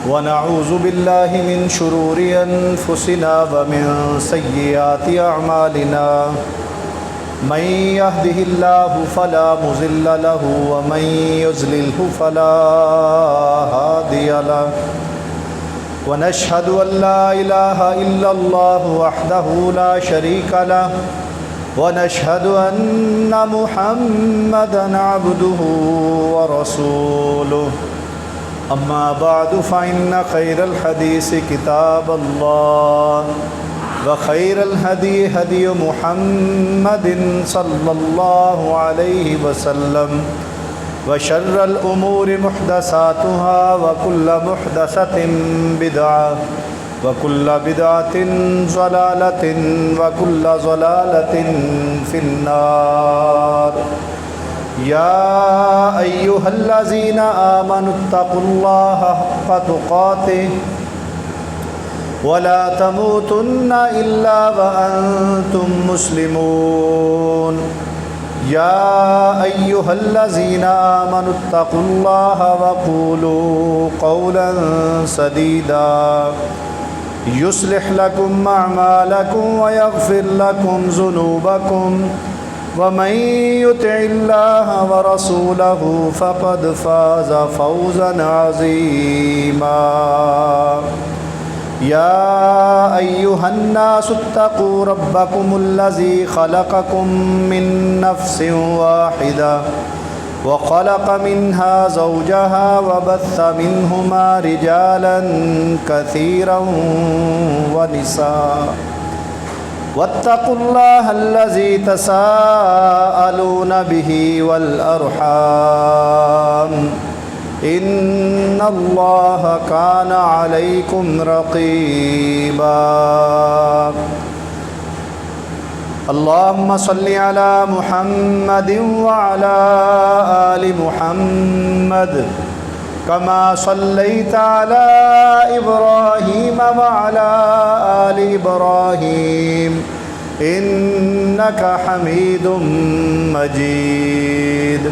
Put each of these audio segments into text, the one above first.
ونعوذ بالله من شرور أنفسنا ومن سيئات أعمالنا من يهده الله فلا مضل له ومن يضلل فلا هادي له ونشهد أن لا إله إلا الله وحده لا شريك له ونشهد أن محمدًا عبده ورسوله أما بعد فإن خير الحديث كتاب الله وخير الهدي هدي محمد صلى الله عليه وسلم وشر الأمور محدثاتها وكل محدثة بدعة وكل بدعة ضلالة وكل ضلالة في النار يا أيها الذين آمنوا اتقوا الله حق تقاته ولا تموتن إلا وأنتم مسلمون يا أيها الذين آمنوا اتقوا الله وقولوا قولا سديدا يصلح لكم أعمالكم ويغفر لكم ذنوبكم ومن يطع الله ورسوله فقد فاز فوزا عظيما يا أيها الناس اتقوا ربكم الذي خلقكم من نفس واحدة وخلق منها زوجها وبث منهما رجالا كثيرا ونساء واتقوا الله الذي تساءلون به والأرحام إن الله كان عليكم رقيبا اللهم صل على محمد وعلى آل محمد كما صليت على إبراهيم وعلى آل إبراهيم إنك حميد مجيد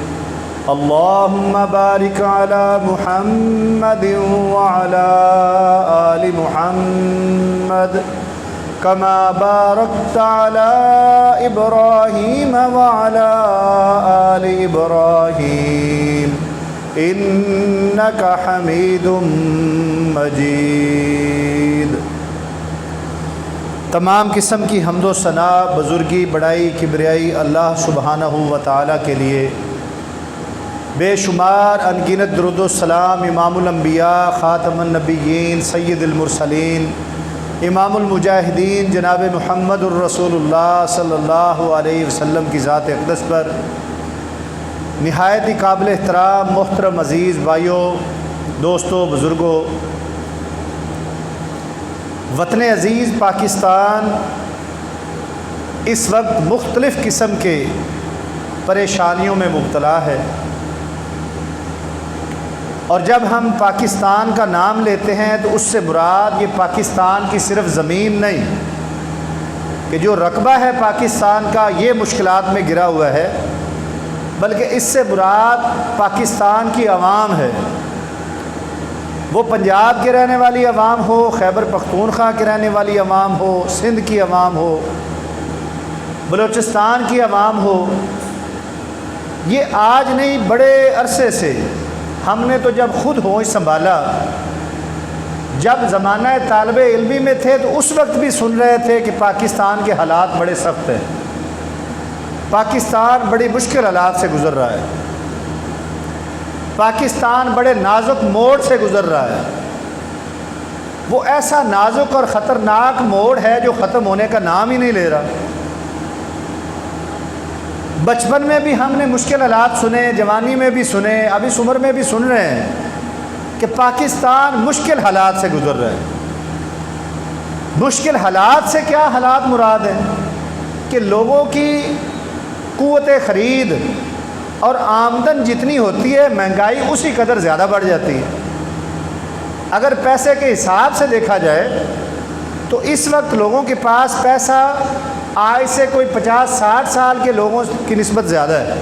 اللهم بارك على محمد وعلى آل محمد كما باركت على إبراهيم وعلى آل إبراهيم إنك حميد مجيد۔ تمام قسم کی حمد و ثنا، بزرگی، بڑائی، کبریائی اللہ سبحانہ و تعالیٰ کے لیے، بے شمار انگنت درود و سلام امام الانبیاء، خاتم النبیین، سید المرسلین، امام المجاہدین جناب محمد الرسول اللہ صلی اللہ علیہ وسلم کی ذات اقدس پر، نہایت ہی قابل احترام محترم عزیز بھائیوں، دوستوں، بزرگوں، وطن عزیز پاکستان اس وقت مختلف قسم کے پریشانیوں میں مبتلا ہے، اور جب ہم پاکستان کا نام لیتے ہیں تو اس سے مراد یہ پاکستان کی صرف زمین نہیں کہ جو رقبہ ہے پاکستان کا یہ مشکلات میں گرا ہوا ہے، بلکہ اس سے مراد پاکستان کی عوام ہے، وہ پنجاب کے رہنے والی عوام ہو، خیبر پختونخوا کے رہنے والی عوام ہو، سندھ کی عوام ہو، بلوچستان کی عوام ہو۔ یہ آج نہیں، بڑے عرصے سے ہم نے تو جب خود ہوش سنبھالا، جب زمانہ طالب علمی میں تھے تو اس وقت بھی سن رہے تھے کہ پاکستان کے حالات بڑے سخت ہیں، پاکستان بڑی مشکل حالات سے گزر رہا ہے، پاکستان بڑے نازک موڑ سے گزر رہا ہے۔ وہ ایسا نازک اور خطرناک موڑ ہے جو ختم ہونے کا نام ہی نہیں لے رہا۔ بچپن میں بھی ہم نے مشکل حالات سنے، جوانی میں بھی سنے، اب اس عمر میں بھی سن رہے ہیں کہ پاکستان مشکل حالات سے گزر رہا ہے۔ مشکل حالات سے کیا حالات مراد ہیں کہ لوگوں کی قوت خرید اور آمدن جتنی ہوتی ہے، مہنگائی اسی قدر زیادہ بڑھ جاتی ہے۔ اگر پیسے کے حساب سے دیکھا جائے تو اس وقت لوگوں کے پاس پیسہ آج سے کوئی 50-60 سال کے لوگوں کی نسبت زیادہ ہے۔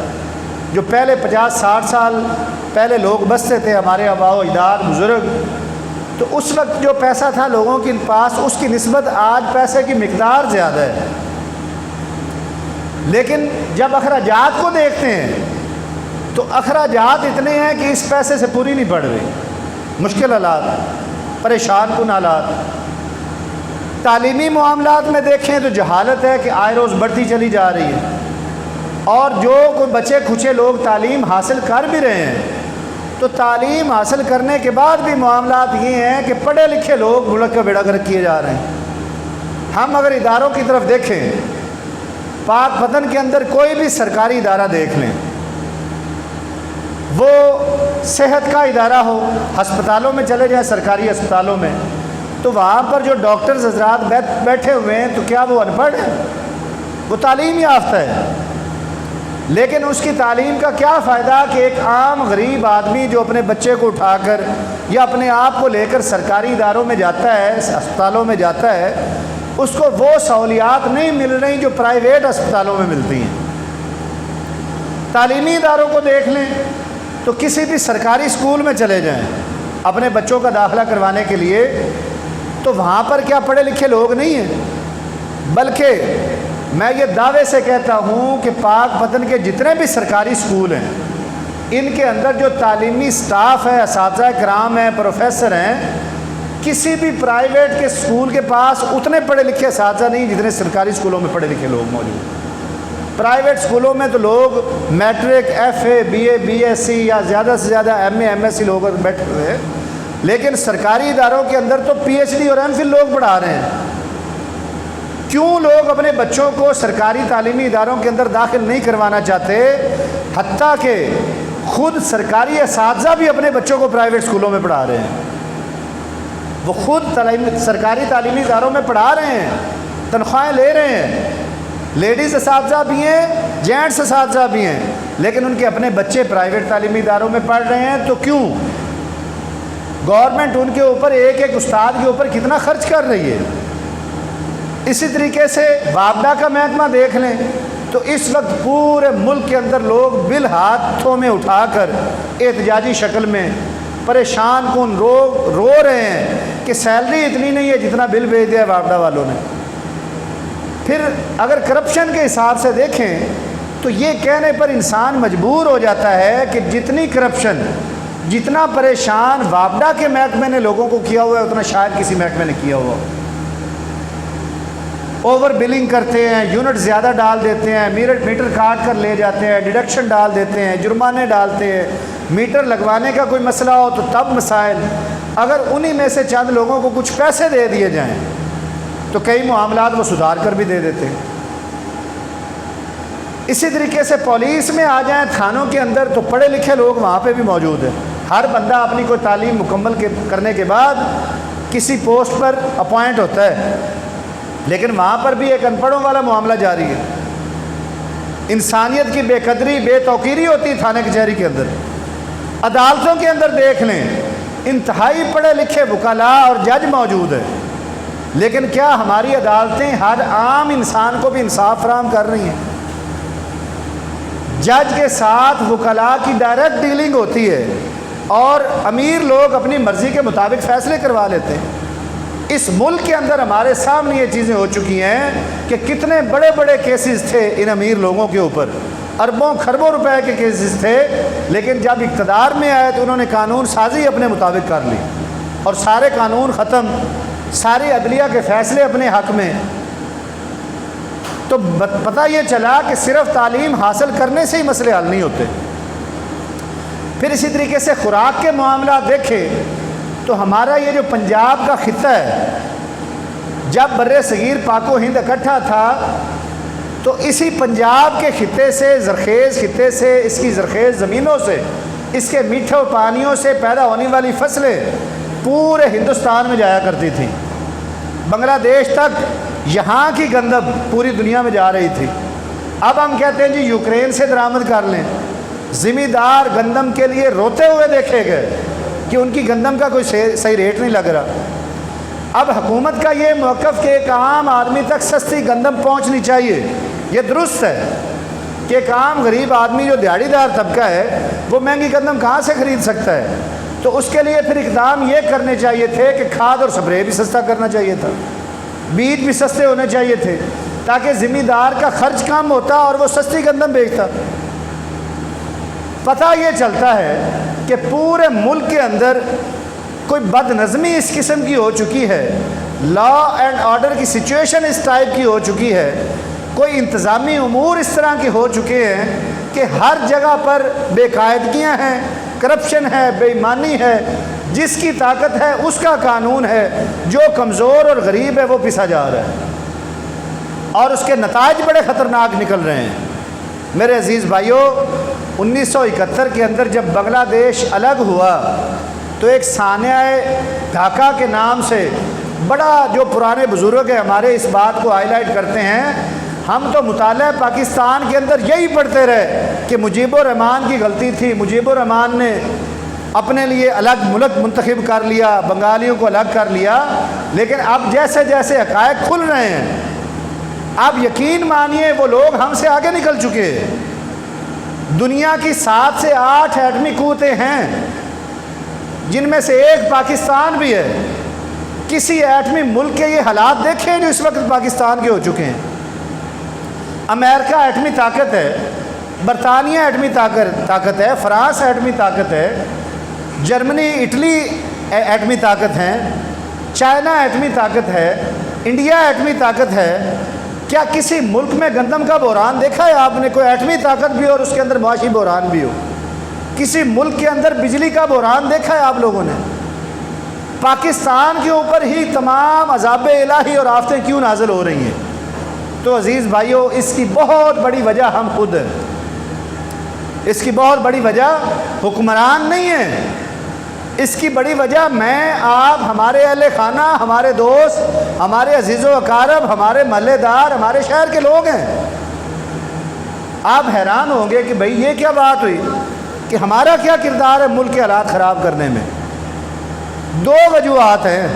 جو پہلے 50-60 سال پہلے لوگ بستے تھے ہمارے آباء و اجداد بزرگ، تو اس وقت جو پیسہ تھا لوگوں کے پاس اس کی نسبت آج پیسے کی مقدار زیادہ ہے، لیکن جب اخراجات کو دیکھتے ہیں تو اخراجات اتنے ہیں کہ اس پیسے سے پوری نہیں پڑ رہی، مشکل حالات، پریشان کن حالات۔ تعلیمی معاملات میں دیکھیں تو جہالت ہے کہ آئے روز بڑھتی چلی جا رہی ہے، اور جو کوئی بچے کھچے لوگ تعلیم حاصل کر بھی رہے ہیں تو تعلیم حاصل کرنے کے بعد بھی معاملات یہ ہیں کہ پڑھے لکھے لوگ ملک کا بیڑا گرک کیے جا رہے ہیں۔ ہم اگر اداروں کی طرف دیکھیں، پاک وطن کے اندر کوئی بھی سرکاری ادارہ دیکھ لیں، وہ صحت کا ادارہ ہو، ہسپتالوں میں چلے جائیں، سرکاری ہسپتالوں میں، تو وہاں پر جو ڈاکٹرز حضرات بیٹھے ہوئے ہیں تو کیا وہ ان پڑھ ہیں؟ وہ تعلیم یافتہ ہے، لیکن اس کی تعلیم کا کیا فائدہ کہ ایک عام غریب آدمی جو اپنے بچے کو اٹھا کر یا اپنے آپ کو لے کر سرکاری اداروں میں جاتا ہے، ہسپتالوں میں جاتا ہے، اس کو وہ سہولیات نہیں مل رہی جو پرائیویٹ ہسپتالوں میں ملتی ہیں۔ تعلیمی اداروں کو دیکھ لیں تو کسی بھی سرکاری اسکول میں چلے جائیں اپنے بچوں کا داخلہ کروانے کے لیے، تو وہاں پر کیا پڑھے لکھے لوگ نہیں ہیں؟ بلکہ میں یہ دعوے سے کہتا ہوں کہ پاک وطن کے جتنے بھی سرکاری اسکول ہیں، ان کے اندر جو تعلیمی سٹاف ہے، اساتذہ کرام ہیں، پروفیسر ہیں، کسی بھی پرائیویٹ کے اسکول کے پاس اتنے پڑھے لکھے اساتذہ نہیں جتنے سرکاری اسکولوں میں پڑھے لکھے لوگ موجود ہیں۔ پرائیویٹ اسکولوں میں تو لوگ matric, F A, B A, B S C یا زیادہ سے زیادہ M A, M S C لوگ بیٹھے ہوئے ہیں، لیکن سرکاری اداروں کے اندر تو پی ایچ ڈی اور ایم فل لوگ پڑھا رہے ہیں۔ کیوں لوگ اپنے بچوں کو سرکاری تعلیمی اداروں کے اندر داخل نہیں کروانا چاہتے، حتیٰ کہ خود سرکاری اساتذہ بھی اپنے بچوں کو پرائیویٹ اسکولوں میں پڑھا رہے ہیں، وہ خود سرکاری تعلیمی اداروں میں پڑھا رہے ہیں، تنخواہیں لے رہے ہیں، لیڈیز اساتذہ بھی ہیں، جینٹس اساتذہ بھی ہیں، لیکن ان کے اپنے بچے پرائیویٹ تعلیمی اداروں میں پڑھ رہے ہیں۔ تو کیوں؟ گورنمنٹ ان کے اوپر ایک ایک استاد کے اوپر کتنا خرچ کر رہی ہے۔ اسی طریقے سے وابڈا کا محکمہ دیکھ لیں تو اس وقت پورے ملک کے اندر لوگ بل ہاتھوں میں اٹھا کر احتجاجی شکل میں پریشان کن رو رہے ہیں کہ سیلری اتنی نہیں ہے جتنا بل بھیج دیا وابڈا والوں نے۔ پھر اگر کرپشن کے حساب سے دیکھیں تو یہ کہنے پر انسان مجبور ہو جاتا ہے کہ جتنی کرپشن، جتنا پریشان وابڈا کے محکمے نے لوگوں کو کیا ہوا ہے اتنا شاید کسی محکمے نے کیا ہوا۔ اوور بلنگ کرتے ہیں، یونٹ زیادہ ڈال دیتے ہیں، میٹر کاٹ کر لے جاتے ہیں، ڈیڈکشن ڈال دیتے ہیں، جرمانے ڈالتے ہیں، میٹر لگوانے کا کوئی مسئلہ ہو تو تب مسائل۔ اگر انہی میں سے چند لوگوں کو کچھ پیسے دے دیے جائیں تو کئی معاملات وہ سدھار کر بھی دے دیتے ہیں۔ اسی طریقے سے پولیس میں آ جائیں، تھانوں کے اندر، تو پڑھے لکھے لوگ وہاں پہ بھی موجود ہیں۔ ہر بندہ اپنی کوئی تعلیم مکمل کرنے کے بعد کسی پوسٹ پر اپوائنٹ ہوتا ہے، لیکن وہاں پر بھی ایک ان پڑھوں والا معاملہ جاری ہے۔ انسانیت کی بے قدری، بے توقیری ہوتی ہے تھانے کچہری کے اندر۔ عدالتوں کے اندر دیکھ لیں، انتہائی پڑھے لکھے وکلاء اور جج موجود ہیں، لیکن کیا ہماری عدالتیں ہر عام انسان کو بھی انصاف فراہم کر رہی ہیں؟ جج کے ساتھ وکلاء کی ڈائریکٹ ڈیلنگ ہوتی ہے اور امیر لوگ اپنی مرضی کے مطابق فیصلے کروا لیتے ہیں۔ اس ملک کے اندر ہمارے سامنے یہ چیزیں ہو چکی ہیں کہ کتنے بڑے بڑے کیسز تھے ان امیر لوگوں کے اوپر، اربوں خربوں روپے کے کیسز تھے، لیکن جب اقتدار میں آئے تو انہوں نے قانون سازی اپنے مطابق کر لی اور سارے قانون ختم، ساری عدلیہ کے فیصلے اپنے حق میں۔ تو پتہ یہ چلا کہ صرف تعلیم حاصل کرنے سے ہی مسئلے حل نہیں ہوتے۔ پھر اسی طریقے سے خوراک کے معاملات دیکھیں تو ہمارا یہ جو پنجاب کا خطہ ہے، جب بر صغیر پاک و ہند اکٹھا تھا تو اسی پنجاب کے خطے سے، زرخیز خطے سے، اس کی زرخیز زمینوں سے، اس کے میٹھے پانیوں سے پیدا ہونے والی فصلیں پورے ہندوستان میں جایا کرتی تھیں۔ بنگلہ دیش تک یہاں کی گندم پوری دنیا میں جا رہی تھی۔ اب ہم کہتے ہیں جی یوکرین سے درآمد کر لیں۔ زمیندار گندم کے لیے روتے ہوئے دیکھے گئے کہ ان کی گندم کا کوئی صحیح ریٹ نہیں لگ رہا۔ اب حکومت کا یہ موقف کہ ایک عام آدمی تک سستی گندم پہنچنی چاہیے، یہ درست ہے، کہ ایک عام غریب آدمی جو دیہڑی دار طبقہ ہے وہ مہنگی گندم کہاں سے خرید سکتا ہے؟ تو اس کے لیے پھر اقدام یہ کرنے چاہیے تھے کہ کھاد اور سپرے بھی سستا کرنا چاہیے تھا، بیج بھی سستے ہونے چاہیے تھے، تاکہ ذمہ دار کا خرچ کم ہوتا اور وہ سستی گندم بیچتا۔ پتہ یہ چلتا ہے کہ پورے ملک کے اندر کوئی بد نظمی اس قسم کی ہو چکی ہے، لا اینڈ آرڈر کی سچویشن اس ٹائپ کی ہو چکی ہے، کوئی انتظامی امور اس طرح کے ہو چکے ہیں کہ ہر جگہ پر بے قاعدگیاں ہیں، کرپشن ہے، بے ایمانی ہے، جس کی طاقت ہے اس کا قانون ہے، جو کمزور اور غریب ہے وہ پسا جا رہا ہے، اور اس کے نتائج بڑے خطرناک نکل رہے ہیں۔ میرے عزیز بھائیوں، 1971 کے اندر جب بنگلہ دیش الگ ہوا تو ایک سانحہ ڈھاکہ کے نام سے بڑا، جو پرانے بزرگ ہیں ہمارے اس بات کو ہائی لائٹ کرتے ہیں، ہم تو مطالعہ پاکستان کے اندر یہی پڑھتے رہے کہ مجیب الرحمان کی غلطی تھی، مجیب الرحمان نے اپنے لیے الگ ملک منتخب کر لیا، بنگالیوں کو الگ کر لیا، لیکن اب جیسے جیسے حقائق کھل رہے ہیں، اب یقین مانیے وہ لوگ ہم سے آگے نکل چکے ہیں۔ دنیا کی 7 سے 8 ایٹمی قوتیں ہیں، جن میں سے ایک پاکستان بھی ہے۔ کسی ایٹمی ملک کے یہ حالات دیکھیں جو اس وقت پاکستان کے ہو چکے ہیں۔ امریکہ ایٹمی طاقت ہے، برطانیہ ایٹمی طاقت ہے، فرانس ایٹمی طاقت ہے، جرمنی، اٹلی ایٹمی طاقت ہیں، چائنا ایٹمی طاقت ہے، انڈیا ایٹمی طاقت ہے۔ کیا کسی ملک میں گندم کا بحران دیکھا ہے آپ نے؟ کوئی ایٹمی طاقت بھی اور اس کے اندر معاشی بحران بھی ہو؟ کسی ملک کے اندر بجلی کا بحران دیکھا ہے آپ لوگوں نے؟ پاکستان کے اوپر ہی تمام عذاب الہی اور آفتیں کیوں نازل ہو رہی ہیں؟ تو عزیز بھائیوں، اس کی بہت بڑی وجہ ہم خود ہیں۔ اس کی بہت بڑی وجہ حکمران نہیں ہے، اس کی بڑی وجہ میں، آپ، ہمارے اہل خانہ، ہمارے دوست، ہمارے عزیز و اقارب، ہمارے محلے دار، ہمارے شہر کے لوگ ہیں۔ آپ حیران ہوں گے کہ بھئی یہ کیا بات ہوئی کہ ہمارا کیا کردار ہے ملک کے حالات خراب کرنے میں؟ 2 وجوہات ہیں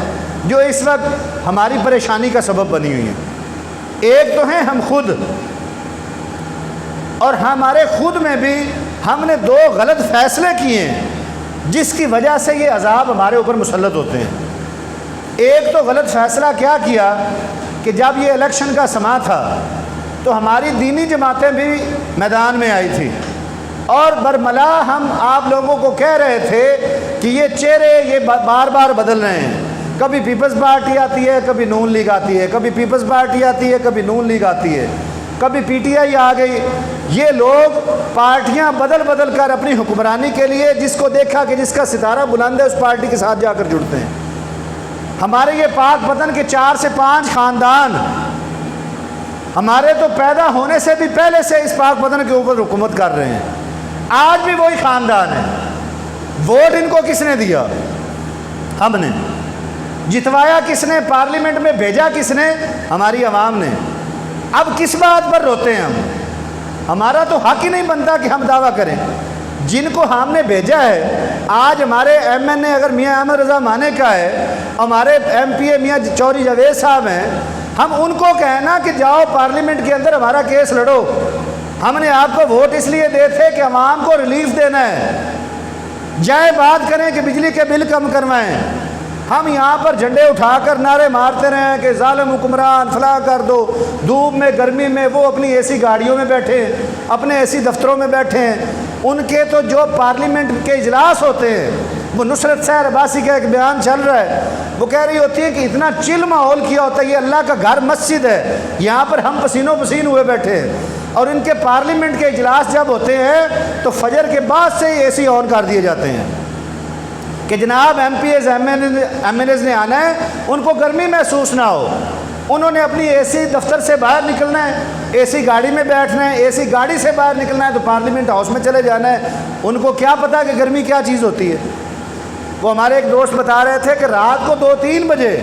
جو اس وقت ہماری پریشانی کا سبب بنی ہوئی ہیں۔ ایک تو ہیں ہم خود، اور ہمارے خود میں بھی ہم نے 2 غلط فیصلے کیے ہیں جس کی وجہ سے یہ عذاب ہمارے اوپر مسلط ہوتے ہیں۔ ایک تو غلط فیصلہ کیا کیا کہ جب یہ الیکشن کا سماں تھا تو ہماری دینی جماعتیں بھی میدان میں آئی تھی، اور برملا ہم آپ لوگوں کو کہہ رہے تھے کہ یہ چہرے یہ بار بار بدل رہے ہیں، کبھی پیپلز پارٹی آتی ہے، کبھی نون لیگ آتی ہے، کبھی پیپلز پارٹی آتی ہے، کبھی نون لیگ آتی ہے، کبھی پی ٹی آئی آ گئی۔ یہ لوگ پارٹیاں بدل بدل کر اپنی حکمرانی کے لیے جس کو دیکھا کہ جس کا ستارہ بلند ہے اس پارٹی کے ساتھ جا کر جڑتے ہیں۔ ہمارے یہ پاک وطن کے 4 سے 5 خاندان ہمارے تو پیدا ہونے سے بھی پہلے سے اس پاک وطن کے اوپر حکومت کر رہے ہیں، آج بھی وہی خاندان ہے۔ ووٹ ان کو کس نے دیا؟ ہم نے۔ جتوایا کس نے؟ پارلیمنٹ میں بھیجا کس نے؟ ہماری عوام نے۔ اب کس بات پر روتے ہیں ہم؟ ہمارا تو حق ہی نہیں بنتا کہ ہم دعویٰ کریں۔ جن کو ہم نے بھیجا ہے، آج ہمارے ایم این اے اگر میاں احمد رضا مانے کا ہے، ہمارے ایم پی اے میاں چوری جاوید صاحب ہیں، ہم ان کو کہنا کہ جاؤ پارلیمنٹ کے اندر ہمارا کیس لڑو۔ ہم نے آپ کو ووٹ اس لیے دے تھے کہ عوام کو ریلیف دینا ہے، جائیں بات کریں کہ بجلی کے بل کم کروائیں۔ ہم یہاں پر جھنڈے اٹھا کر نعرے مارتے رہے کہ ظالم حکمران فلاں کر دو، دھوپ میں گرمی میں وہ اپنی اے سی گاڑیوں میں بیٹھے، اپنے اے سی دفتروں میں بیٹھے ہیں۔ ان کے تو جو پارلیمنٹ کے اجلاس ہوتے ہیں، وہ نصرت سحر عباسی کا ایک بیان چل رہا ہے، وہ کہہ رہی ہوتی ہے کہ اتنا چل ماحول کیا ہوتا ہے، یہ اللہ کا گھر مسجد ہے، یہاں پر ہم پسینوں پسین ہوئے بیٹھے ہیں، اور ان کے پارلیمنٹ کے اجلاس جب ہوتے ہیں تو فجر کے بعد سے اے سی آن کر دیے جاتے ہیں کہ جناب M P's M L A's نے آنا ہے، ان کو گرمی محسوس نہ ہو۔ انہوں نے اپنی اے سی دفتر سے باہر نکلنا ہے، اے سی گاڑی میں بیٹھنا ہے، اے سی گاڑی سے باہر نکلنا ہے تو پارلیمنٹ ہاؤس میں چلے جانا ہے۔ ان کو کیا پتہ کہ گرمی کیا چیز ہوتی ہے؟ وہ ہمارے ایک دوست بتا رہے تھے کہ رات کو 2-3 بجے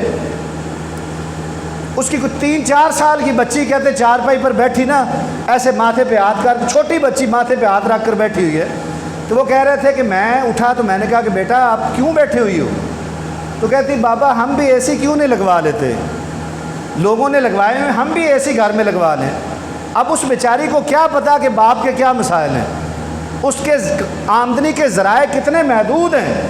اس کی 3-4 سال کی بچی کہتے چارپائی پر بیٹھی نا، ایسے ماتھے پہ ہاتھ کر، چھوٹی بچی ماتھے پہ ہاتھ رکھ کر بیٹھی ہوئی ہے، تو وہ کہہ رہے تھے کہ میں اٹھا تو میں نے کہا کہ بیٹا آپ کیوں بیٹھے ہوئی ہو؟ تو کہتی بابا ہم بھی اے سی کیوں نہیں لگوا لیتے، لوگوں نے لگوائے ہوئے، ہم بھی اے سی گھر میں لگوا لیں۔ اب اس بیچاری کو کیا پتا کہ باپ کے کیا مسائل ہیں، اس کے آمدنی کے ذرائع کتنے محدود ہیں،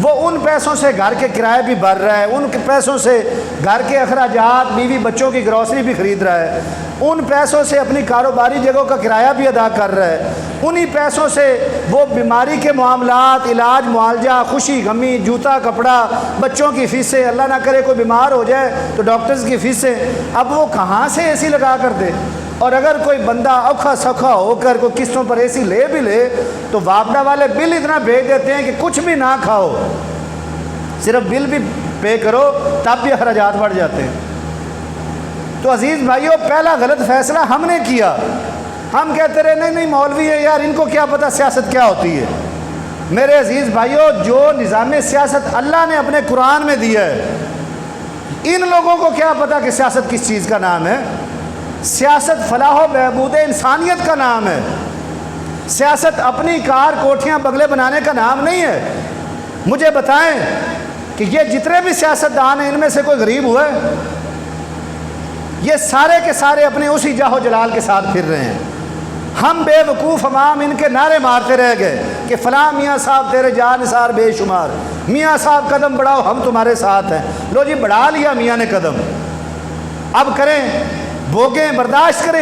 وہ ان پیسوں سے گھر کے کرائے بھی بھر رہا ہے، ان کے پیسوں سے گھر کے اخراجات، بیوی بچوں کی گروسری بھی خرید رہا ہے، ان پیسوں سے اپنی کاروباری جگہوں کا کرایہ بھی ادا کر رہا ہے، انہی پیسوں سے وہ بیماری کے معاملات، علاج معالجہ، خوشی غمی، جوتا کپڑا، بچوں کی فیسیں، اللہ نہ کرے کوئی بیمار ہو جائے تو ڈاکٹرز کی فیسیں، اب وہ کہاں سے اے سی لگا کر دے؟ اور اگر کوئی بندہ اوکھا سوکھا ہو کر کوئی قسطوں پر اے سی لے بھی لے تو واپڈا والے بل اتنا بھیج دیتے ہیں کہ کچھ بھی نہ کھاؤ، صرف بل بھی پے کرو تب بھی اخراجات بڑھ جاتے ہیں۔ تو عزیز بھائیوں، پہلا غلط فیصلہ ہم نے کیا، ہم کہتے رہے نہیں مولوی ہے یار، ان کو کیا پتہ سیاست کیا ہوتی ہے۔ میرے عزیز بھائیوں، جو نظام سیاست اللہ نے اپنے قرآن میں دیا ہے، ان لوگوں کو کیا پتہ کہ سیاست کس چیز کا نام ہے؟ سیاست فلاح و بہبود انسانیت کا نام ہے، سیاست اپنی کار کوٹھیاں بنگلے بنانے کا نام نہیں ہے۔ مجھے بتائیں کہ یہ جتنے بھی سیاستدان ہیں ان میں سے کوئی غریب ہوا ہے؟ یہ سارے کے سارے اپنے اسی جاہ و جلال کے ساتھ پھر رہے ہیں۔ ہم بے وقوف عوام ان کے نعرے مارتے رہ گئے کہ فلاں میاں صاحب تیرے جان نثار بے شمار، میاں صاحب قدم بڑھاؤ ہم تمہارے ساتھ ہیں۔ لو جی بڑھا لیا میاں نے قدم، اب کریں بوگیں برداشت کریں،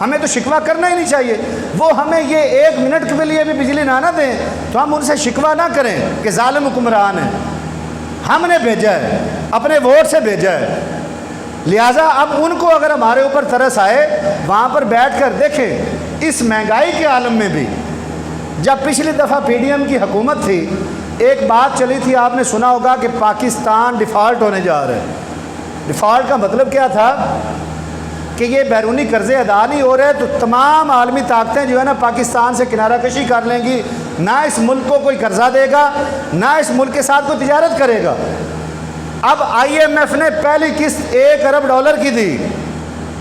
ہمیں تو شکوہ کرنا ہی نہیں چاہیے۔ وہ ہمیں یہ 1 منٹ کے لیے بھی بجلی نہ دیں تو ہم ان سے شکوہ نہ کریں کہ ظالم حکمران ہیں، ہم نے بھیجا ہے، اپنے ووٹ سے بھیجا ہے۔ لہٰذا اب ان کو اگر ہمارے اوپر ترس آئے، وہاں پر بیٹھ کر دیکھیں، اس مہنگائی کے عالم میں بھی، جب پچھلی دفعہ پی ڈی ایم کی حکومت تھی، ایک بات چلی تھی، آپ نے سنا ہوگا کہ پاکستان ڈیفالٹ ہونے جا رہا ہے۔ ڈیفالٹ کا مطلب کیا تھا کہ یہ بیرونی قرضے ادا نہیں ہو رہے تو تمام عالمی طاقتیں جو ہے نا پاکستان سے کنارہ کشی کر لیں گی، نہ اس ملک کو کوئی قرضہ دے گا، نہ اس ملک کے ساتھ کوئی تجارت کرے گا۔ اب آئی ایم ایف نے پہلی قسط $1 ارب کی دی،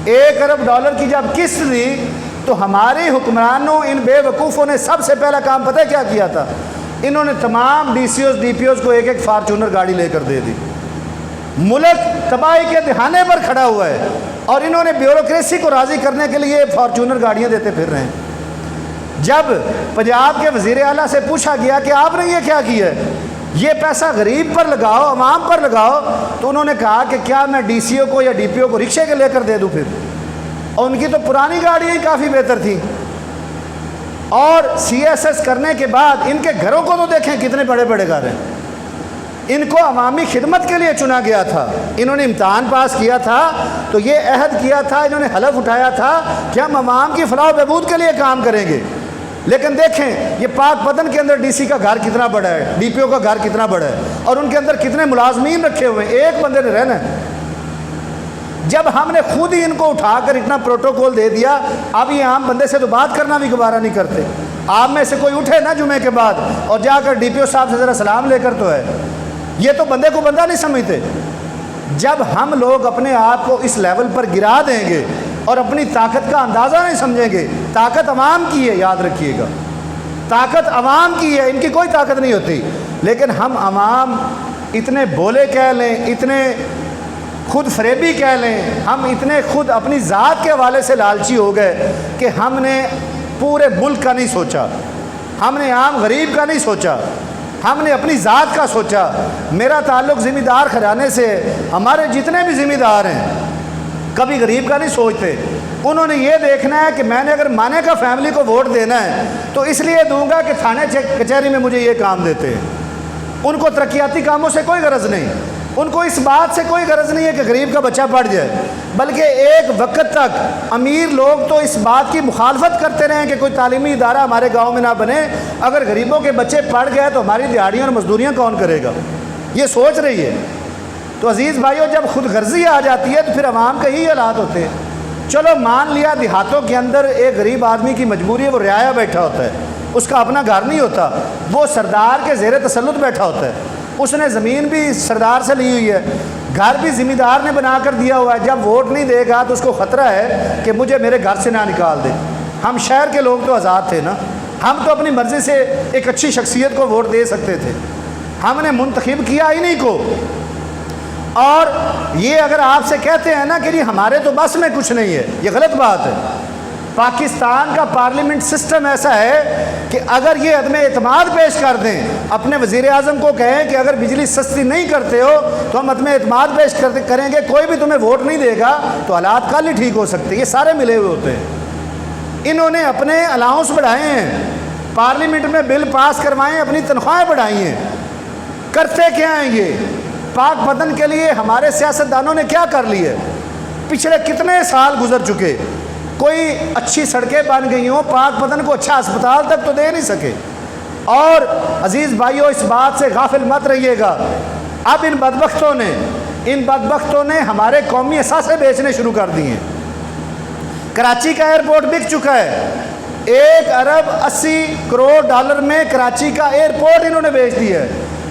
$1 ارب کی جب قسط دی تو ہمارے حکمرانوں، ان بے وقوفوں نے سب سے پہلا کام پتہ کیا کیا تھا؟ انہوں نے تمام D C Os D P Os کو ایک فارچونر گاڑی لے کر دے دی۔ ملک تباہی کے دہانے پر کھڑا ہوا ہے اور انہوں نے بیوروکریسی کو راضی کرنے کے لیے فارچونر گاڑیاں دیتے پھر رہے ہیں۔ جب پنجاب کے وزیر اعلیٰ سے پوچھا گیا کہ آپ نے یہ کیا کیا ہے، یہ پیسہ غریب پر لگاؤ، عوام پر لگاؤ، تو انہوں نے کہا کہ کیا میں ڈی سی او کو یا ڈی پی او کو رکشے کے لے کر دے دوں پھر؟ اور ان کی تو پرانی گاڑیاں ہی کافی بہتر تھیں۔ اور سی ایس ایس کرنے کے بعد ان کے گھروں کو تو دیکھیں کتنے بڑے بڑے گھر ہیں۔ ان کو عوامی خدمت کے لیے چنا گیا تھا، انہوں نے امتحان پاس کیا تھا تو یہ عہد کیا تھا، انہوں نے حلف اٹھایا تھا کہ ہم عوام کی فلاح و بہبود کے لیے کام کریں گے۔ لیکن دیکھیں یہ پاک پتن کے اندر ڈی سی کا گھر کتنا بڑا ہے، ڈی پی او کا گھر کتنا بڑا ہے، اور ان کے اندر کتنے ملازمین رکھے ہوئے ہیں، ایک بندے نے رہنا ہے۔ جب ہم نے خود ہی ان کو اٹھا کر اتنا پروٹوکول دے دیا، اب یہ عام بندے سے تو بات کرنا بھی گوارہ نہیں کرتے۔ آپ میں سے کوئی اٹھے نا جمعے کے بعد اور جا کر ڈی پی او صاحب سے ذرا سلام لے کر تو ہے، یہ تو بندے کو بندہ نہیں سمجھتے۔ جب ہم لوگ اپنے آپ کو اس لیول پر گرا دیں گے اور اپنی طاقت کا اندازہ نہیں سمجھیں گے، طاقت عوام کی ہے، یاد رکھیے گا، طاقت عوام کی ہے، ان کی کوئی طاقت نہیں ہوتی۔ لیکن ہم عوام اتنے بولے کہہ لیں، اتنے خود فریبی کہہ لیں، ہم اتنے خود اپنی ذات کے حوالے سے لالچی ہو گئے کہ ہم نے پورے ملک کا نہیں سوچا، ہم نے عام غریب کا نہیں سوچا، ہم نے اپنی ذات کا سوچا۔ میرا تعلق ذمہ دار خزانے سے، ہمارے جتنے بھی ذمہ دار ہیں کبھی غریب کا نہیں سوچتے۔ انہوں نے یہ دیکھنا ہے کہ میں نے اگر مانے کا فیملی کو ووٹ دینا ہے تو اس لیے دوں گا کہ تھانے کچہری میں مجھے یہ کام دیتے ہیں۔ ان کو ترقیاتی کاموں سے کوئی غرض نہیں، ان کو اس بات سے کوئی غرض نہیں ہے کہ غریب کا بچہ پڑھ جائے، بلکہ ایک وقت تک امیر لوگ تو اس بات کی مخالفت کرتے رہے کہ کوئی تعلیمی ادارہ ہمارے گاؤں میں نہ بنے، اگر غریبوں کے بچے پڑھ گئے تو ہماری دیہڑیاں اور مزدوریاں کون کرے گا، یہ سوچ رہی ہے۔ تو عزیز بھائیوں، جب خود غرضی آ جاتی ہے تو پھر عوام کے ہی حالات ہوتے ہیں۔ چلو مان لیا دیہاتوں کے اندر ایک غریب آدمی کی مجبوری ہے، وہ رعایا بیٹھا ہوتا ہے، اس کا اپنا گھر نہیں ہوتا، وہ سردار کے زیر تسلط بیٹھا ہوتا ہے، اس نے زمین بھی سردار سے لی ہوئی ہے، گھر بھی ذمہ دار نے بنا کر دیا ہوا ہے، جب ووٹ نہیں دے گا تو اس کو خطرہ ہے کہ مجھے میرے گھر سے نہ نکال دے۔ ہم شہر کے لوگ تو آزاد تھے نا، ہم تو اپنی مرضی سے ایک اچھی شخصیت کو ووٹ دے سکتے تھے، ہم نے منتخب کیا انہیں کو۔ اور یہ اگر آپ سے کہتے ہیں نا کہ جی ہمارے تو بس میں کچھ نہیں ہے، یہ غلط بات ہے۔ پاکستان کا پارلیمنٹ سسٹم ایسا ہے کہ اگر یہ عدم اعتماد پیش کر دیں، اپنے وزیر اعظم کو کہیں کہ اگر بجلی سستی نہیں کرتے ہو تو ہم عدم اعتماد پیش کریں گے، کوئی بھی تمہیں ووٹ نہیں دے گا، تو حالات کل ہی ٹھیک ہو سکتے. یہ سارے ملے ہوئے ہوتے ہیں. انہوں نے اپنے الاؤنس بڑھائے ہیں، پارلیمنٹ میں بل پاس کروائے ہیں، اپنی تنخواہیں بڑھائی ہیں. کرتے کیا ہیں یہ؟ پاک بدن کے لیے ہمارے سیاستدانوں نے کیا کر لی ہے؟ پچھلے کتنے سال گزر چکے، کوئی اچھی سڑکیں بن گئی ہوں، پاک بدن کو اچھا اسپتال تک تو دے نہیں سکے. اور عزیز بھائیو، اس بات سے غافل مت رہیے گا، اب ان بدبختوں نے ہمارے قومی اثاثے بیچنے شروع کر دیے ہیں. کراچی کا ایئرپورٹ بک چکا ہے، 1 ارب 80 کروڑ ڈالر میں کراچی کا ایئرپورٹ انہوں نے بیچ دیا ہے.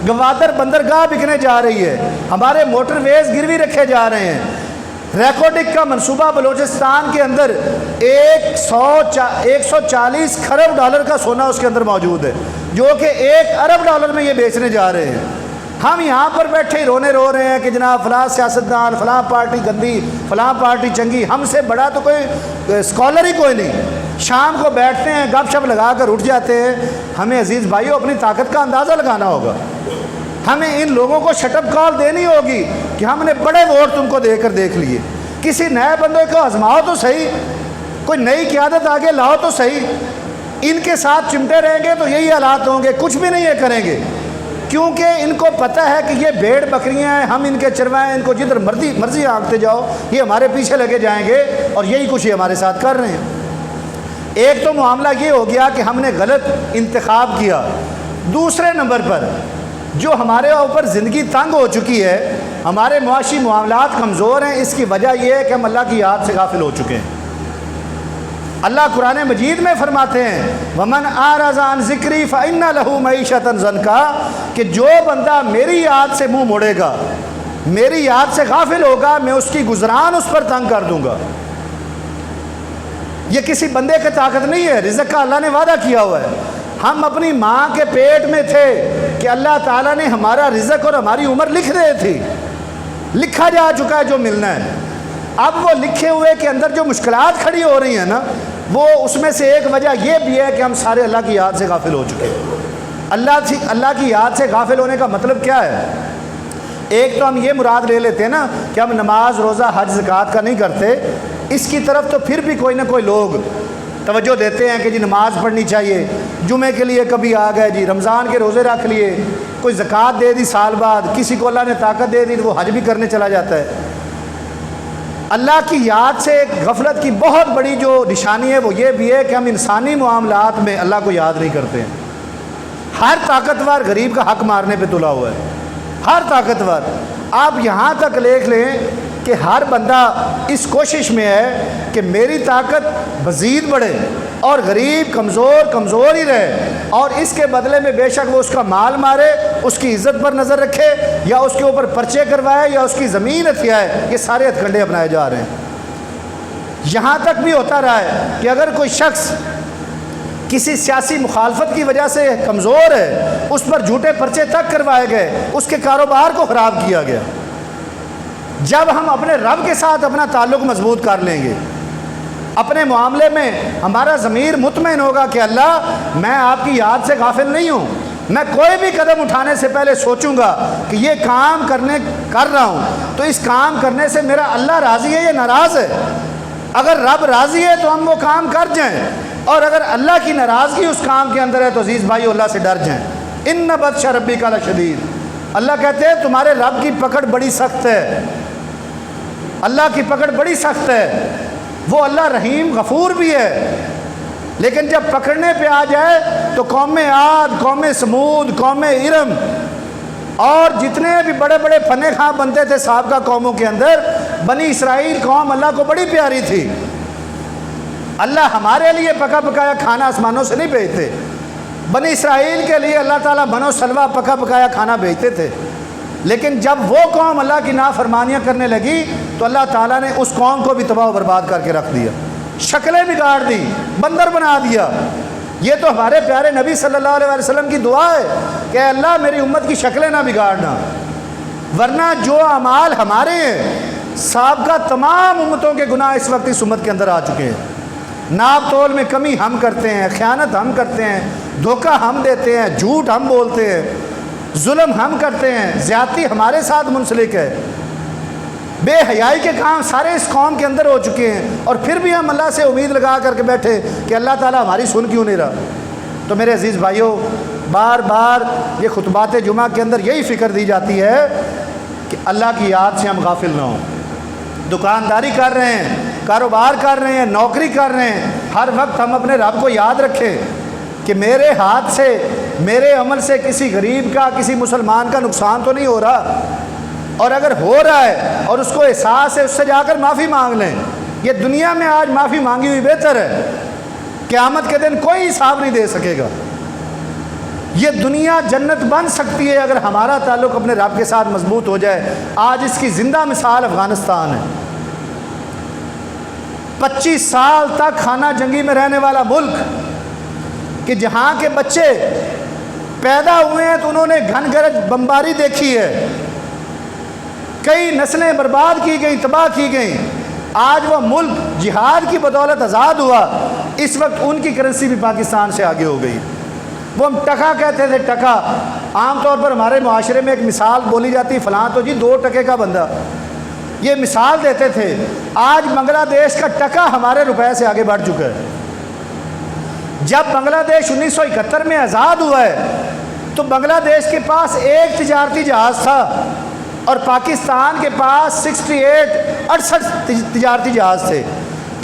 گوادر بندرگاہ بکنے جا رہی ہے، ہمارے موٹر ویز گروی رکھے جا رہے ہیں. ریکارڈنگ کا منصوبہ بلوچستان کے اندر 140 کھرب ڈالر کا سونا اس کے اندر موجود ہے، جو کہ 1 ارب ڈالر میں یہ بیچنے جا رہے ہیں. ہم یہاں پر بیٹھے ہی رو رہے ہیں کہ جناب فلاں سیاستدان، فلاں پارٹی گندی، فلاں پارٹی چنگی. ہم سے بڑا تو کوئی اسکالر ہی کوئی نہیں. شام کو بیٹھتے ہیں، گپ شپ لگا کر اٹھ جاتے ہیں. ہمیں عزیز بھائیوں اپنی طاقت کا اندازہ لگانا ہوگا. ہمیں ان لوگوں کو شٹ اپ کال دینی ہوگی کہ ہم نے بڑے ووٹ تم کو دے کر دیکھ لیے. کسی نئے بندے کو آزماؤ تو صحیح، کوئی نئی قیادت آگے لاؤ تو صحیح. ان کے ساتھ چمٹے رہیں گے تو یہی حالات ہوں گے، کچھ بھی نہیں یہ کریں گے، کیونکہ ان کو پتہ ہے کہ یہ بھیڑ بکریاں ہیں، ہم ان کے چروائیں، ان کو جدھر مرضی آنکھتے جاؤ یہ ہمارے پیچھے لگے جائیں گے، اور یہی کچھ یہ ہمارے ساتھ کر رہے ہیں. ایک تو معاملہ یہ ہو گیا کہ ہم نے غلط انتخاب کیا. دوسرے نمبر پر جو ہمارے اوپر زندگی تنگ ہو چکی ہے، ہمارے معاشی معاملات کمزور ہیں، اس کی وجہ یہ ہے کہ ہم اللہ کی یاد سے غافل ہو چکے ہیں. اللہ قرآن مجید میں فرماتے ہیں وَمَنْ أَعْرَضَ عَنْ ذِكْرِي فَإِنَّ لَهُ مَعِيشَةً ضَنْكَا، کہ جو بندہ میری یاد سے منہ موڑے گا، میری یاد سے غافل ہوگا، میں اس کی گزران اس پر تنگ کر دوں گا. یہ کسی بندے کی طاقت نہیں ہے، رزق کا اللہ نے وعدہ کیا ہوا ہے. ہم اپنی ماں کے پیٹ میں تھے کہ اللہ تعالیٰ نے ہمارا رزق اور ہماری عمر لکھ دی تھی، لکھا جا چکا ہے جو ملنا ہے. اب وہ لکھے ہوئے کے اندر جو مشکلات کھڑی ہو رہی ہیں نا، وہ اس میں سے ایک وجہ یہ بھی ہے کہ ہم سارے اللہ کی یاد سے غافل ہو چکے ہیں. اللہ کی یاد سے غافل ہونے کا مطلب کیا ہے؟ ایک تو ہم یہ مراد لے لیتے ہیں نا کہ ہم نماز، روزہ، حج، زکوٰۃ کا نہیں کرتے. اس کی طرف تو پھر بھی کوئی نہ کوئی لوگ توجہ دیتے ہیں کہ جی نماز پڑھنی چاہیے، جمعے کے لیے کبھی آ گئے جی، رمضان کے روزے رکھ لیے، کوئی زکوٰۃ دے دی سال بعد، کسی کو اللہ نے طاقت دے دی تو وہ حج بھی کرنے چلا جاتا ہے. اللہ کی یاد سے ایک غفلت کی بہت بڑی جو نشانی ہے وہ یہ بھی ہے کہ ہم انسانی معاملات میں اللہ کو یاد نہیں کرتے ہیں. ہر طاقتور غریب کا حق مارنے پہ تلا ہوا ہے، ہر طاقتور. آپ یہاں تک لکھ لیں کہ ہر بندہ اس کوشش میں ہے کہ میری طاقت مزید بڑھے اور غریب کمزور ہی رہے، اور اس کے بدلے میں بے شک وہ اس کا مال مارے، اس کی عزت پر نظر رکھے، یا اس کے اوپر پرچے کروائے، یا اس کی زمین ہتھیائے. یہ سارے ہتھ کنڈے اپنائے جا رہے ہیں. یہاں تک بھی ہوتا رہا ہے کہ اگر کوئی شخص کسی سیاسی مخالفت کی وجہ سے کمزور ہے، اس پر جھوٹے پرچے تک کروائے گئے، اس کے کاروبار کو خراب کیا گیا. جب ہم اپنے رب کے ساتھ اپنا تعلق مضبوط کر لیں گے، اپنے معاملے میں ہمارا ضمیر مطمئن ہوگا کہ اللہ میں آپ کی یاد سے غافل نہیں ہوں، میں کوئی بھی قدم اٹھانے سے پہلے سوچوں گا کہ یہ کام کر رہا ہوں تو اس کام کرنے سے میرا اللہ راضی ہے یا ناراض ہے. اگر رب راضی ہے تو ہم وہ کام کر جائیں، اور اگر اللہ کی ناراضگی اس کام کے اندر ہے تو عزیز بھائی اللہ سے ڈر جائیں. ان بطش ربک لشدید، اللہ کہتے ہیں تمہارے رب کی پکڑ بڑی سخت ہے. اللہ کی پکڑ بڑی سخت ہے. وہ اللہ رحیم غفور بھی ہے، لیکن جب پکڑنے پہ آ جائے تو قوم عاد، قوم سمود، قوم ارم اور جتنے بھی بڑے بڑے فن خواہ بنتے تھے سابقہ قوموں کے اندر، بنی اسرائیل قوم اللہ کو بڑی پیاری تھی. اللہ ہمارے لیے پکا پکایا کھانا آسمانوں سے نہیں بھیجتے، بنی اسرائیل کے لیے اللہ تعالیٰ بن و سلوہ پکا پکایا کھانا بھیجتے تھے. لیکن جب وہ قوم اللہ کی نافرمانیاں کرنے لگی تو اللہ تعالیٰ نے اس قوم کو بھی تباہ و برباد کر کے رکھ دیا، شکلیں بگاڑ دی، بندر بنا دیا. یہ تو ہمارے پیارے نبی صلی اللہ علیہ وسلم کی دعا ہے کہ اللہ میری امت کی شکلیں نہ بگاڑنا، ورنہ جو اعمال ہمارے ہیں سابقہ تمام امتوں کے گناہ اس وقت اس امت کے اندر آ چکے ہیں. ناپ تول میں کمی ہم کرتے ہیں، خیانت ہم کرتے ہیں، دھوکہ ہم دیتے ہیں، جھوٹ ہم بولتے ہیں، ظلم ہم کرتے ہیں، زیادتی ہمارے ساتھ منسلک ہے، بے حیائی کے کام سارے اس قوم کے اندر ہو چکے ہیں، اور پھر بھی ہم اللہ سے امید لگا کر کے بیٹھے کہ اللہ تعالیٰ ہماری سن کیوں نہیں رہا۔ تو میرے عزیز بھائیوں، بار بار یہ خطبات جمعہ کے اندر یہی فکر دی جاتی ہے کہ اللہ کی یاد سے ہم غافل نہ ہوں۔ دکانداری کر رہے ہیں، کاروبار کر رہے ہیں، نوکری کر رہے ہیں، ہر وقت ہم اپنے رب کو یاد رکھیں کہ میرے ہاتھ سے، میرے عمل سے کسی غریب کا، کسی مسلمان کا نقصان تو نہیں ہو رہا، اور اگر ہو رہا ہے اور اس کو احساس ہے، اس سے جا کر معافی مانگ لیں۔ یہ دنیا میں آج معافی مانگی ہوئی بہتر ہے، قیامت کے دن کوئی حساب نہیں دے سکے گا۔ یہ دنیا جنت بن سکتی ہے اگر ہمارا تعلق اپنے رب کے ساتھ مضبوط ہو جائے۔ آج اس کی زندہ مثال افغانستان ہے، 25 سال تک خانہ جنگی میں رہنے والا ملک، کہ جہاں کے بچے پیدا ہوئے ہیں تو انہوں نے گھن گرج بمباری دیکھی ہے، کئی نسلیں برباد کی گئیں، تباہ کی گئیں۔ آج وہ ملک جہاد کی بدولت آزاد ہوا، اس وقت ان کی کرنسی بھی پاکستان سے آگے ہو گئی۔ وہ ہم ٹکا کہتے تھے، ٹکا عام طور پر ہمارے معاشرے میں ایک مثال بولی جاتی، فلاں تو جی 2 ٹکے کا بندہ، یہ مثال دیتے تھے۔ آج بنگلہ دیش کا ٹکا ہمارے روپے سے آگے بڑھ چکا ہے۔ جب بنگلہ دیش 1971 میں آزاد ہوا ہے تو بنگلہ دیش کے پاس ایک تجارتی جہاز تھا اور پاکستان کے پاس 68 تجارتی جہاز تھے۔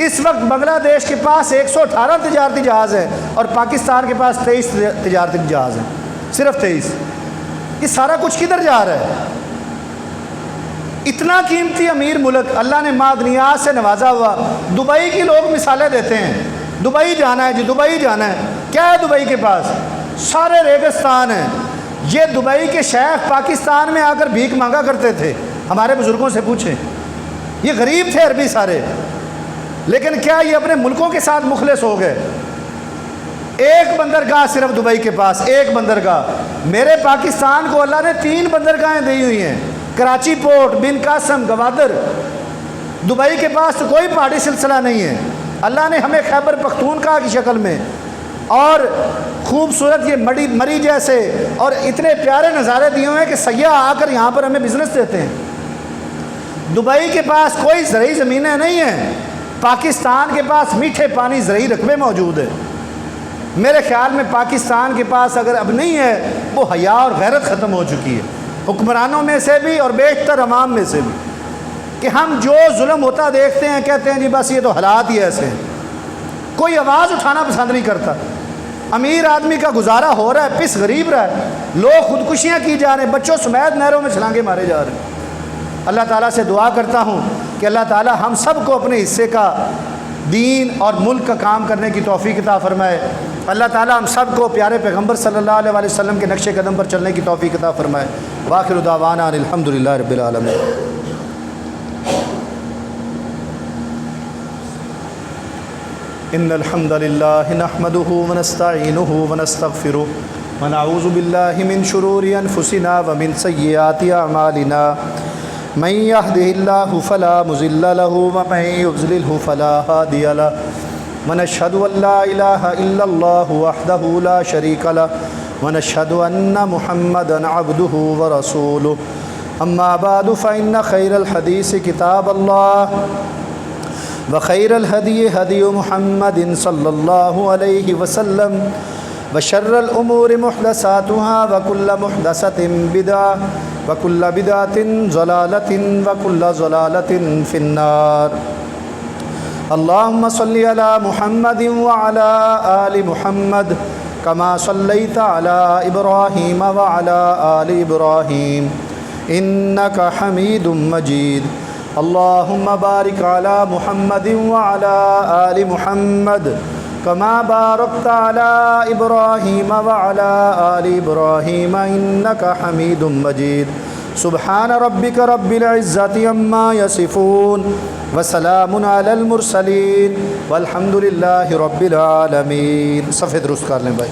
اس وقت بنگلہ دیش کے پاس 118 تجارتی جہاز ہیں اور پاکستان کے پاس 23 تجارتی جہاز ہیں، صرف 23۔ یہ سارا کچھ کدھر جا رہا ہے؟ اتنا قیمتی امیر ملک، اللہ نے معدنیات سے نوازا ہوا۔ دبئی کی لوگ مثالیں دیتے ہیں، دبئی جانا ہے جی، دبئی جانا ہے۔ کیا ہے دبئی کے پاس؟ سارے ریگستان ہیں۔ یہ دبئی کے شیخ پاکستان میں آ کر بھیک مانگا کرتے تھے، ہمارے بزرگوں سے پوچھیں، یہ غریب تھے عربی سارے، لیکن کیا یہ اپنے ملکوں کے ساتھ مخلص ہو گئے؟ ایک بندرگاہ صرف دبئی کے پاس، ایک بندرگاہ۔ میرے پاکستان کو اللہ نے 3 بندرگاہیں دی ہوئی ہیں، کراچی پورٹ، بن قاسم، گوادر۔ دبئی کے پاس تو کوئی پہاڑی سلسلہ نہیں ہے۔ اللہ نے ہمیں خیبر پختونخوا کی شکل میں اور خوبصورت یہ مری جیسے اور اتنے پیارے نظارے دیے ہوئے ہیں کہ سیاح آ کر یہاں پر ہمیں بزنس دیتے ہیں۔ دبئی کے پاس کوئی زرعی زمینیں نہیں ہیں، پاکستان کے پاس میٹھے پانی زرعی رقبے موجود ہے۔ میرے خیال میں پاکستان کے پاس اگر اب نہیں ہے، وہ حیا اور غیرت ختم ہو چکی ہے، حکمرانوں میں سے بھی اور بیشتر عوام میں سے بھی، کہ ہم جو ظلم ہوتا دیکھتے ہیں کہتے ہیں جی بس یہ تو حالات ہی ایسے ہیں۔ کوئی آواز اٹھانا پسند نہیں کرتا۔ امیر آدمی کا گزارا ہو رہا ہے، پس غریب رہا ہے، لوگ خودکشیاں کی جا رہے ہیں، بچوں سمیت نہروں میں چھلانگے مارے جا رہے ہیں۔ اللہ تعالیٰ سے دعا کرتا ہوں کہ اللہ تعالیٰ ہم سب کو اپنے حصے کا دین اور ملک کا کام کرنے کی توفیق عطا فرمائے۔ اللہ تعالیٰ ہم سب کو پیارے پیغمبر صلی اللہ علیہ وآلہ وسلم کے نقش قدم پر چلنے کی توفیق عطا فرمائے۔ وآخر دعوانا ان الحمدللہ رب العالمین۔ ان الحمد للہ نحمده ونستعینه ونستغفره ونعوذ باللہ من شرور انفسنا ومن سیئات اعمالنا من يهده الله فلا مضل له ومن يضلل فلا هادي له ونشهد ان لا اله الا الله وحده لا شريك له ونشهد ان محمدا عبده ورسوله اما بعد فان خير الحديث كتاب الله وخير الهدي هدي محمد صلى الله عليه وسلم وشر الأمور محدثاتها وكل محدثة بدعة وكل بدعة ضلالة وكل ضلالة في النار۔ اللهم صل على محمد وعلى آل محمد كما صليت على إبراهيم وعلى آل إبراهيم إنك حميد مجيد۔ اللهم بارك على محمد وعلى آل محمد كما باركت على إبراهيم وعلى آل إبراهيم إنك حميد مجيد۔ سبحان ربك رب العزة عما يصفون وسلام على المرسلين والحمد لله رب العالمين۔ صفحہ درست کر لیں بھائی۔